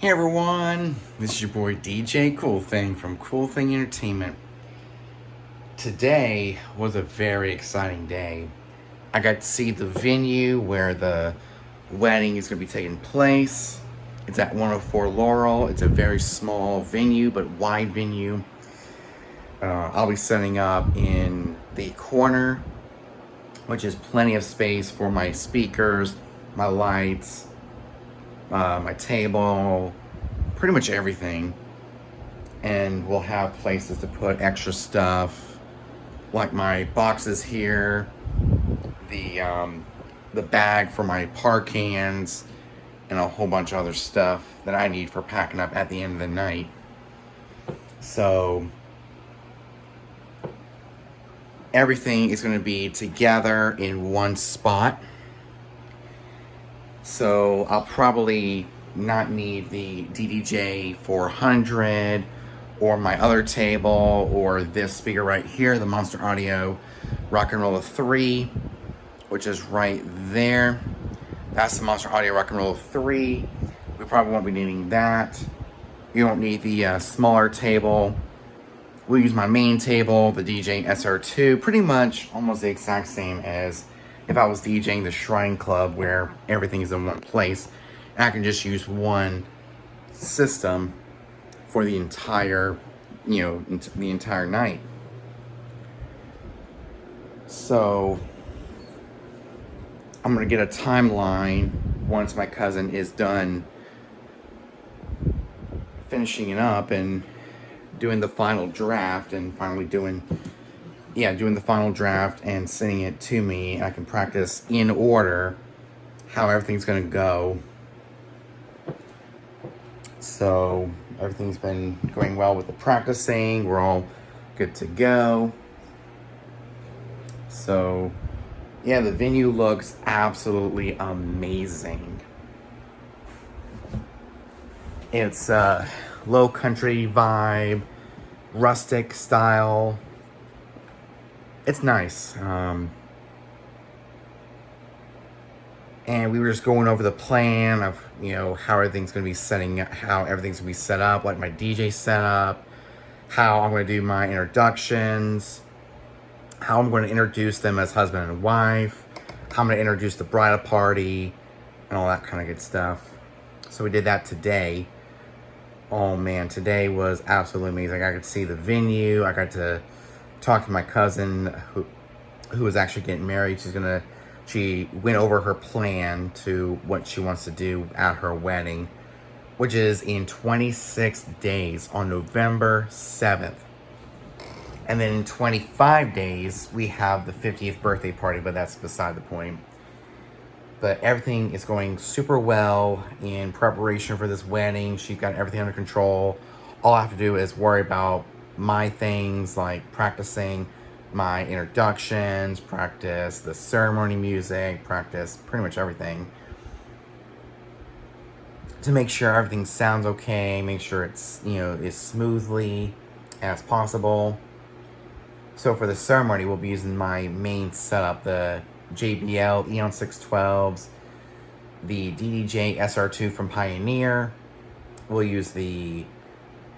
Hey everyone, this is your boy DJ Cool Thing from Cool Thing Entertainment. Today was a very exciting day. I got to see the venue where the wedding is going to be taking place. It's at 104 Laurel. It's a very small venue but wide venue. I'll be setting up in the corner, which is plenty of space for my speakers, my lights, my table, pretty much everything. And we'll have places to put extra stuff, like my boxes here, the bag for my par cans, and a whole bunch of other stuff that I need for packing up at the end of the night. So everything is going to be together in one spot. So I'll probably not need the DDJ 400 or my other table or this speaker right here, the Monster Audio Rock and Roller 3, which is right there. That's the Monster Audio Rock and Roller 3. We probably won't be needing that. You don't need the smaller table. We'll use my main table, the DJ SR2, pretty much almost the exact same as if I was DJing the Shrine Club where everything is in one place. And I can just use one system for the entire, the entire night. So I'm gonna get a timeline once my cousin is done finishing it up and doing the final draft and finally doing the final draft and sending it to me. I can practice in order how everything's gonna go. So everything's been going well with the practicing. We're all good to go. So yeah, the venue looks absolutely amazing. It's a low country vibe, rustic style. It's nice. And we were just going over the plan of, how everything's going to be how everything's going to be set up, like my DJ setup, how I'm going to do my introductions, how I'm going to introduce them as husband and wife, how I'm going to introduce the bridal party, and all that kind of good stuff. So we did that today. Oh man, today was absolutely amazing. I got to see the venue. I got to talk to my cousin who was actually getting married. She went over her plan to what she wants to do at her wedding, which is in 26 days on November 7th. And then in 25 days, we have the 50th birthday party, but that's beside the point. But everything is going super well in preparation for this wedding. She's got everything under control. All I have to do is worry about my things, like practicing my introductions, practice the ceremony music, practice pretty much everything to make sure everything sounds okay, make sure it's, as smoothly as possible. So for the ceremony, we'll be using my main setup, the JBL Eon 612s, the DDJ SR2 from Pioneer. We'll use the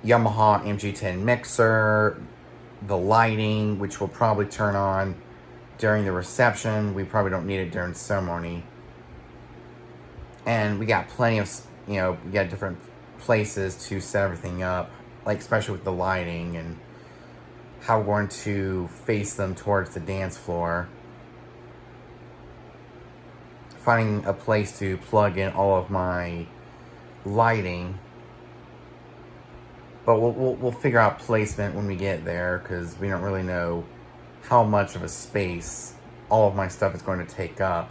Yamaha MG10 mixer, the lighting, which we'll probably turn on during the reception. We probably don't need it during the ceremony. And we got plenty of, we got different places to set everything up, like especially with the lighting and how we're going to face them towards the dance floor. Finding a place to plug in all of my lighting. But we'll figure out placement when we get there, because we don't really know how much of a space all of my stuff is going to take up.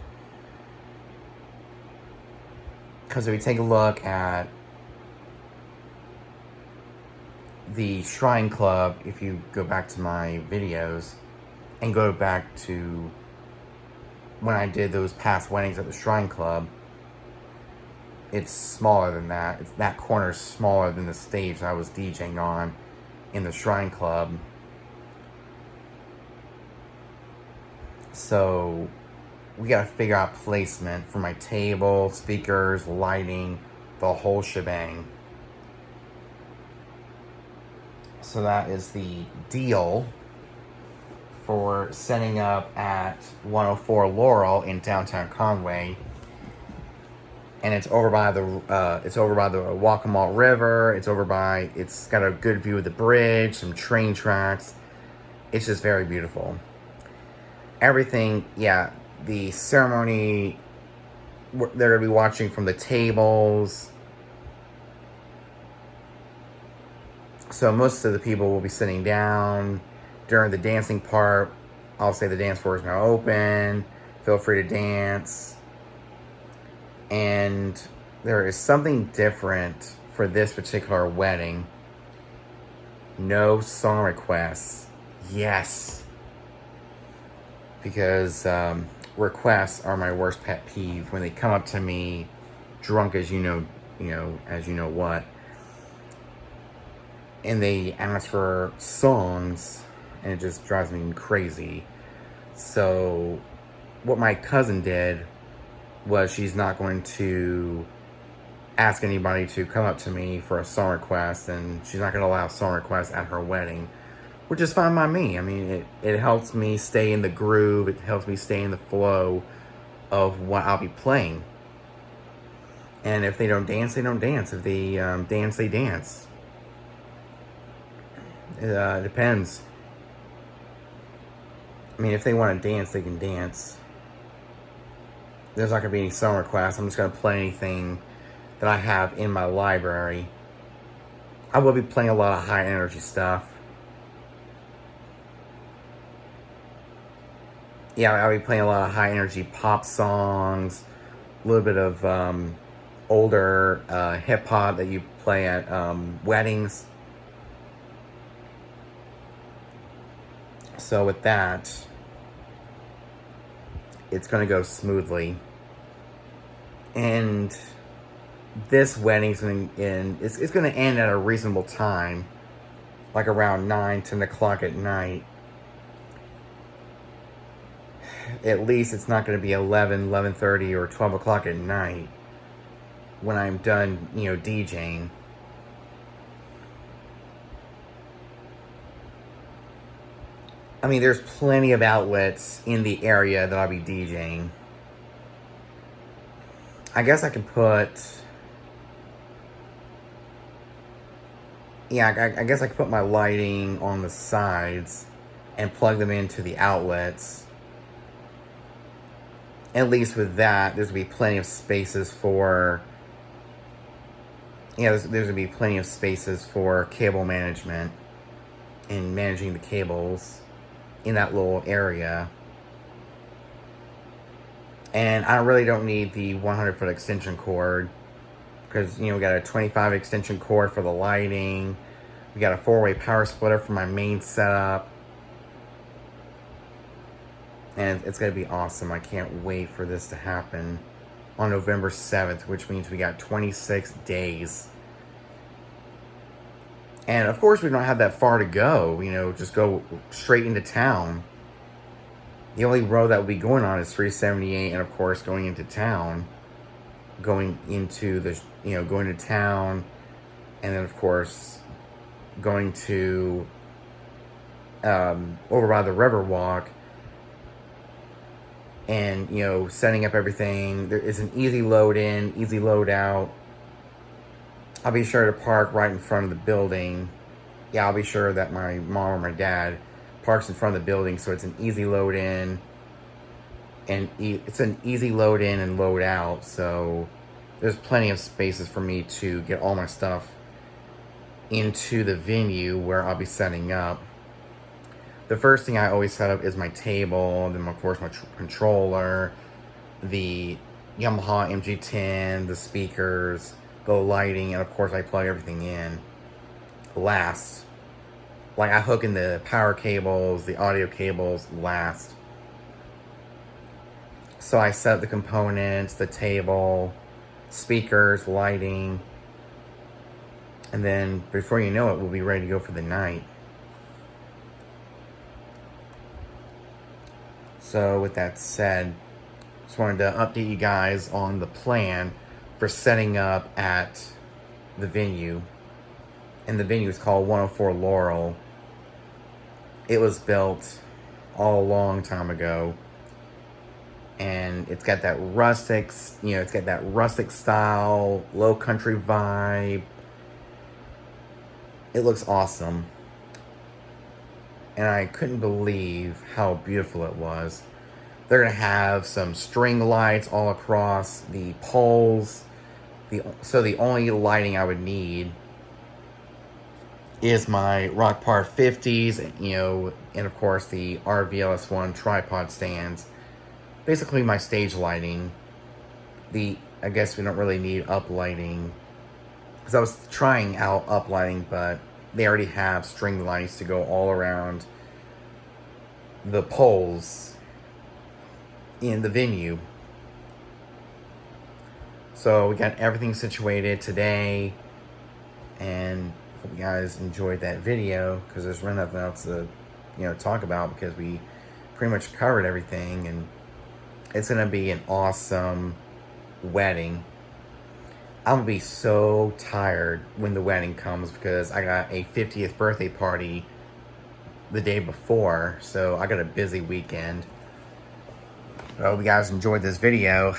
Because if we take a look at the Shrine Club, if you go back to my videos and go back to when I did those past weddings at the Shrine Club, it's smaller than that. That corner is smaller than the stage I was DJing on in the Shrine Club. So we gotta figure out placement for my table, speakers, lighting, the whole shebang. So that is the deal for setting up at 104 Laurel in downtown Conway. And it's over by the Waccamaw River. It's got a good view of the bridge, some train tracks. It's just very beautiful. Everything, yeah, the ceremony, they're going to be watching from the tables. So most of the people will be sitting down. During the dancing part, I'll say the dance floor is now open. Feel free to dance. And there is something different for this particular wedding. No song requests. Yes. Because requests are my worst pet peeve. When they come up to me drunk as you know what. And they ask for songs, and it just drives me crazy. So what my cousin did was she's not going to ask anybody to come up to me for a song request, and she's not going to allow song requests at her wedding, which is fine by me. I mean, it helps me stay in the groove. It helps me stay in the flow of what I'll be playing. And if they don't dance, they don't dance. If they dance, they dance. It depends. I mean, if they want to dance, they can dance. There's not going to be any song requests. I'm just going to play anything that I have in my library. I will be playing a lot of high energy stuff. Yeah, I'll be playing a lot of high energy pop songs. A little bit of older hip hop that you play at weddings. So with that, it's going to go smoothly. And this wedding's going to end, it's going to end at a reasonable time, like around 9, 10 o'clock at night. At least it's not going to be 11, 11:30 or 12 o'clock at night when I'm done, DJing. I mean, there's plenty of outlets in the area that I'll be DJing. I guess I can put... Yeah, I guess I could put my lighting on the sides and plug them into the outlets. At least with that, there's going to be plenty of spaces for... Yeah, there's going to be plenty of spaces for cable management and managing the cables in that little area. And I really don't need the 100-foot extension cord, because we got a 25 extension cord for the lighting. We got a 4-way power splitter for my main setup, and it's gonna be awesome. I can't wait for this to happen on November 7th, which means we got 26 days. And of course, we don't have that far to go, just go straight into town. The only road that will be going on is 378, and of course, going into town. Going to town, and then of course, going to, over by the Riverwalk, and, setting up everything. There is an easy load in, easy load out. I'll be sure to park right in front of the building. Yeah, I'll be sure that my mom or my dad parks in front of the building, so it's an easy load in. And it's an easy load in and load out, so there's plenty of spaces for me to get all my stuff into the venue where I'll be setting up. The first thing I always set up is my table, then of course my controller, the Yamaha MG10, the speakers, the lighting, and of course I plug everything in last. Like, I hook in the power cables, the audio cables last. So I set up the components, the table, speakers, lighting, and then before you know it, we'll be ready to go for the night. So with that said, just wanted to update you guys on the plan for setting up at the venue. and the venue is called 104 Laurel. It was built a long time ago, and it's got that rustic, it's got that rustic style, low country vibe. It looks awesome, and I couldn't believe how beautiful it was. They're gonna have some string lights all across the poles. So the only lighting I would need is my Rock Par 50s, and of course the RVLS1 tripod stands. Basically my stage lighting. I guess we don't really need uplighting, because I was trying out uplighting, but they already have string lights to go all around the poles in the venue. So we got everything situated today, and hope you guys enjoyed that video, because there's really nothing else to talk about, because we pretty much covered everything, and it's gonna be an awesome wedding. I'm gonna be so tired when the wedding comes, because I got a 50th birthday party the day before, so I got a busy weekend. I hope you guys enjoyed this video.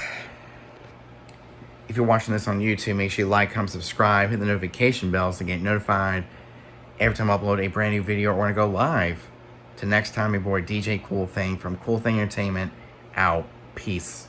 If you're watching this on YouTube, make sure you like, comment, subscribe, hit the notification bells to get notified every time I upload a brand new video or when I go live. Till next time, my boy DJ Cool Thing from Cool Thing Entertainment out. Peace.